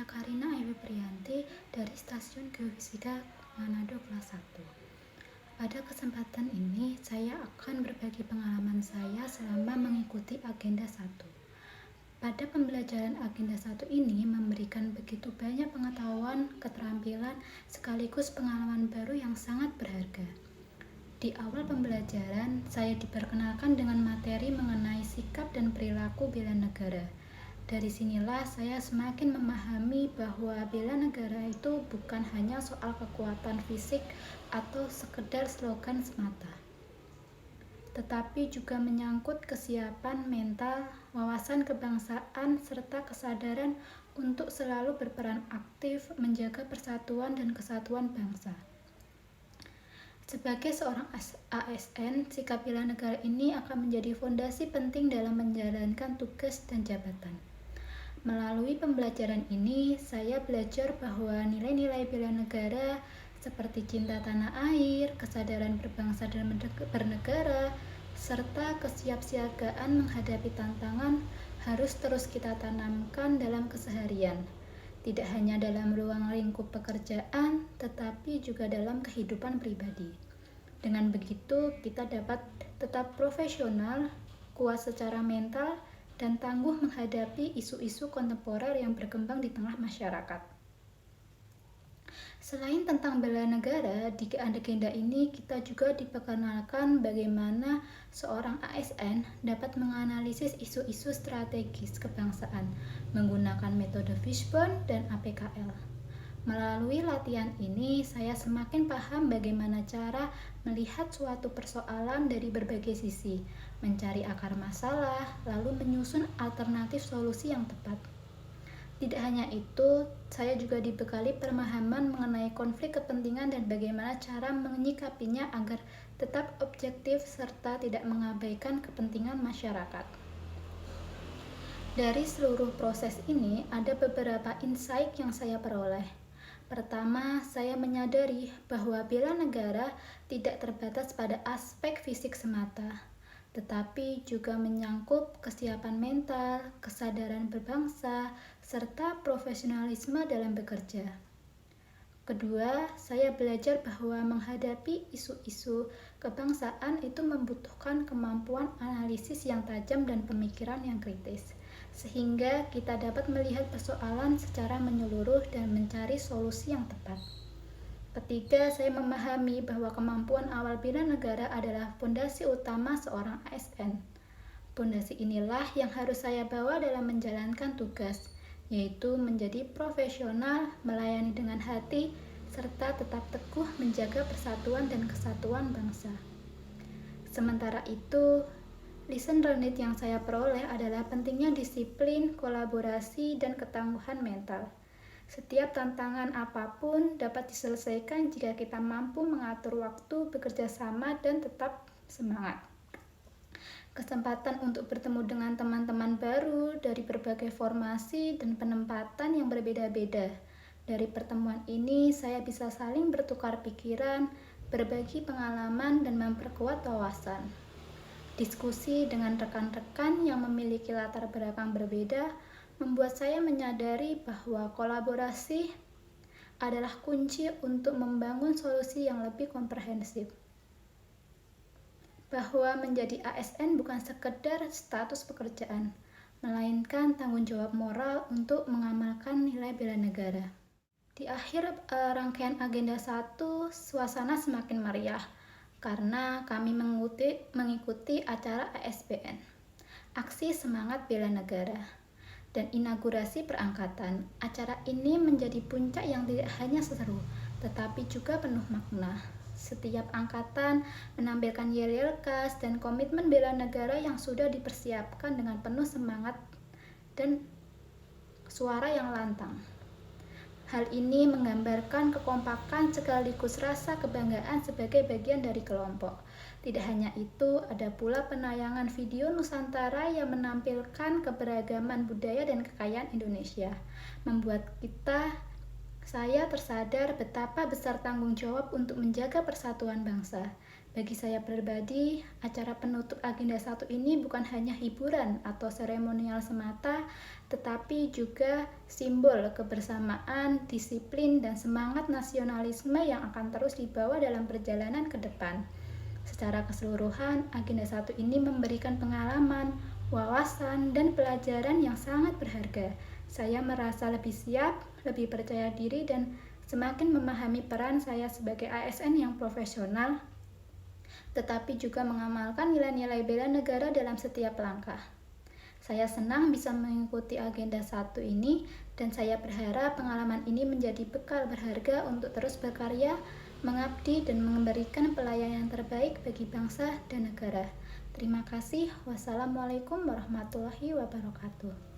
Karina Ewi Priyanti dari Stasiun Geofisika Manado kelas 1. Pada kesempatan ini, saya akan berbagi pengalaman saya selama mengikuti agenda 1. Pada pembelajaran agenda 1 ini memberikan begitu banyak pengetahuan, keterampilan, sekaligus pengalaman baru yang sangat berharga. Di awal pembelajaran, saya diperkenalkan dengan materi mengenai sikap dan perilaku bela negara. Dari sinilah saya semakin memahami bahwa bela negara itu bukan hanya soal kekuatan fisik atau sekedar slogan semata, tetapi juga menyangkut kesiapan mental, wawasan kebangsaan, serta kesadaran untuk selalu berperan aktif menjaga persatuan dan kesatuan bangsa. Sebagai seorang ASN, sikap bela negara ini akan menjadi fondasi penting dalam menjalankan tugas dan jabatan. Melalui pembelajaran ini, saya belajar bahwa nilai-nilai bela negara seperti cinta tanah air, kesadaran berbangsa dan bernegara, serta kesiapsiagaan menghadapi tantangan harus terus kita tanamkan dalam keseharian. Tidak hanya dalam ruang lingkup pekerjaan, tetapi juga dalam kehidupan pribadi. Dengan begitu, kita dapat tetap profesional, kuat secara mental, dan tangguh menghadapi isu-isu kontemporer yang berkembang di tengah masyarakat. Selain tentang bela negara, di agenda ini kita juga diperkenalkan bagaimana seorang ASN dapat menganalisis isu-isu strategis kebangsaan menggunakan metode Fishbone dan APKL. Melalui latihan ini, saya semakin paham bagaimana cara melihat suatu persoalan dari berbagai sisi, mencari akar masalah, lalu menyusun alternatif solusi yang tepat. Tidak hanya itu, saya juga dibekali pemahaman mengenai konflik kepentingan dan bagaimana cara menyikapinya agar tetap objektif serta tidak mengabaikan kepentingan masyarakat. Dari seluruh proses ini, ada beberapa insight yang saya peroleh. Pertama, saya menyadari bahwa bela negara tidak terbatas pada aspek fisik semata, tetapi juga menyangkut kesiapan mental, kesadaran berbangsa, serta profesionalisme dalam bekerja. Kedua, saya belajar bahwa menghadapi isu-isu kebangsaan itu membutuhkan kemampuan analisis yang tajam dan pemikiran yang kritis, sehingga kita dapat melihat persoalan secara menyeluruh dan mencari solusi yang tepat. Ketiga, saya memahami bahwa kemampuan awal bela negara adalah fondasi utama seorang ASN. Fondasi inilah yang harus saya bawa dalam menjalankan tugas, yaitu menjadi profesional, melayani dengan hati, serta tetap teguh menjaga persatuan dan kesatuan bangsa. Sementara itu, lesson learned yang saya peroleh adalah pentingnya disiplin, kolaborasi, dan ketangguhan mental. Setiap tantangan apapun dapat diselesaikan jika kita mampu mengatur waktu, bekerja sama, dan tetap semangat. Kesempatan untuk bertemu dengan teman-teman baru dari berbagai formasi dan penempatan yang berbeda-beda. Dari pertemuan ini, saya bisa saling bertukar pikiran, berbagi pengalaman, dan memperkuat wawasan. Diskusi dengan rekan-rekan yang memiliki latar belakang berbeda membuat saya menyadari bahwa kolaborasi adalah kunci untuk membangun solusi yang lebih komprehensif. Bahwa menjadi ASN bukan sekedar status pekerjaan, melainkan tanggung jawab moral untuk mengamalkan nilai bela negara. Di akhir rangkaian agenda 1, suasana semakin meriah karena kami mengikuti acara ASBN, Aksi Semangat Bela Negara, dan inaugurasi perangkatan. Acara ini menjadi puncak yang tidak hanya seru, tetapi juga penuh makna. Setiap angkatan menampilkan yel-yel khas dan komitmen bela negara yang sudah dipersiapkan dengan penuh semangat dan suara yang lantang. Hal ini menggambarkan kekompakan sekaligus rasa kebanggaan sebagai bagian dari kelompok. Tidak hanya itu, ada pula penayangan video Nusantara yang menampilkan keberagaman budaya dan kekayaan Indonesia, membuat saya tersadar betapa besar tanggung jawab untuk menjaga persatuan bangsa. Bagi saya pribadi, acara penutup Agenda 1 ini bukan hanya hiburan atau seremonial semata, tetapi juga simbol kebersamaan, disiplin, dan semangat nasionalisme yang akan terus dibawa dalam perjalanan ke depan. Secara keseluruhan, Agenda 1 ini memberikan pengalaman, wawasan, dan pelajaran yang sangat berharga. Saya merasa lebih siap, lebih percaya diri, dan semakin memahami peran saya sebagai ASN yang profesional, tetapi juga mengamalkan nilai-nilai bela negara dalam setiap langkah. Saya senang bisa mengikuti Agenda 1 ini, dan saya berharap pengalaman ini menjadi bekal berharga untuk terus berkarya, mengabdi, dan memberikan pelayanan terbaik bagi bangsa dan negara. Terima kasih. Wassalamualaikum warahmatullahi wabarakatuh.